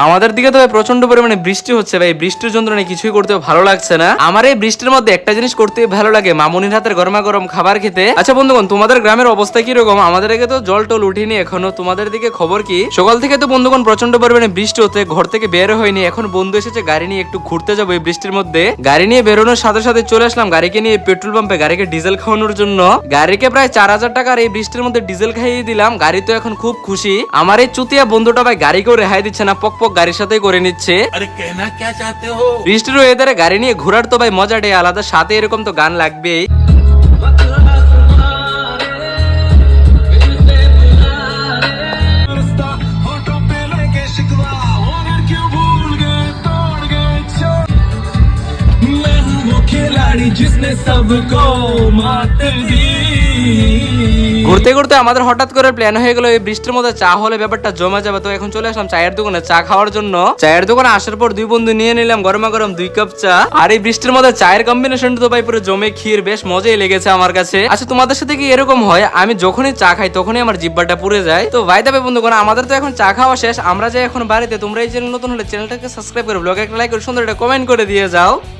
আমাদের দিকে তো ভাই প্রচন্ড পরিমাণে বৃষ্টি হচ্ছে ভাই, বৃষ্টির যন্ত্রণায় কিছুই করতে ভালো লাগছে না। আমার এই বৃষ্টির মধ্যে একটা জিনিস করতে ভালো লাগে, মামুনির হাতের গরমা গরম খাবার খেতে। আচ্ছা বন্ধুগণ, তোমাদের গ্রামের অবস্থা কি রকম? আমাদের দিকে তো জল টল উঠিনি এখনো, তোমাদের দিকে খবর কি? সকাল থেকে তো বন্ধুগণ প্রচন্ড পরিমাণে বৃষ্টি হতে ঘর থেকে বের হয়নি। এখন বন্ধু এসেছে গাড়ি নিয়ে একটু ঘুরতে যাবো এই বৃষ্টির মধ্যে। গাড়ি নিয়ে বেরোনোর সাথে সাথে চলে আসলাম গাড়িকে নিয়ে পেট্রোল পাম্পে গাড়িকে ডিজেল খাওয়ানোর জন্য। গাড়িকে প্রায় 4000 টাকার এই বৃষ্টির মধ্যে ডিজেল খাইয়ে দিলাম। গাড়ি তো এখন খুব খুশি। আমার এই চুতিয়া বন্ধুটা ভাই গাড়িকেও রেহাই দিচ্ছে না, পক পক গাড়ির সাথেই করে নিচ্ছে। বৃষ্টির ওয়েদারে গাড়ি নিয়ে ঘোরার তো ভাই মজাটাই আলাদা, সাথে এরকম তো গান লাগবেই। ঘুরতে ঘুরতে আমাদের হঠাৎ করে প্ল্যান হয়ে গেল এই বৃষ্টির মধ্যে চা হলে ব্যাপারটা জমা যাবে। তো এখন চলে আসলাম চায়ের দোকানে চা খাওয়ার জন্য। চায়ের দোকানে আসার পর দুই বন্ধু নিয়ে নিলাম গরমা গরম 2 কাপ চা। আর এই বৃষ্টির মধ্যে চায়ের কম্বিনেশন তো ভাই পুরো জমে ক্ষীর, বেশ মজাই লেগেছে আমার কাছে। আচ্ছা তোমাদের সাথে কি এরকম হয়? আমি যখনই চা খাই তখনই আমার জিহ্বাটা পুড়ে যায়। তো ভাই দাবে বন্ধুগণ, আমাদের তো এখন চা খাওয়া শেষ, আমরা যাই এখন বাড়িতে। তোমরা এই চ্যানেল নতুন হলে চ্যানেলটাকে সাবস্ক্রাইব করে ব্লগে একটা লাইক করে সুন্দর একটা কমেন্ট করে দিয়ে যাও।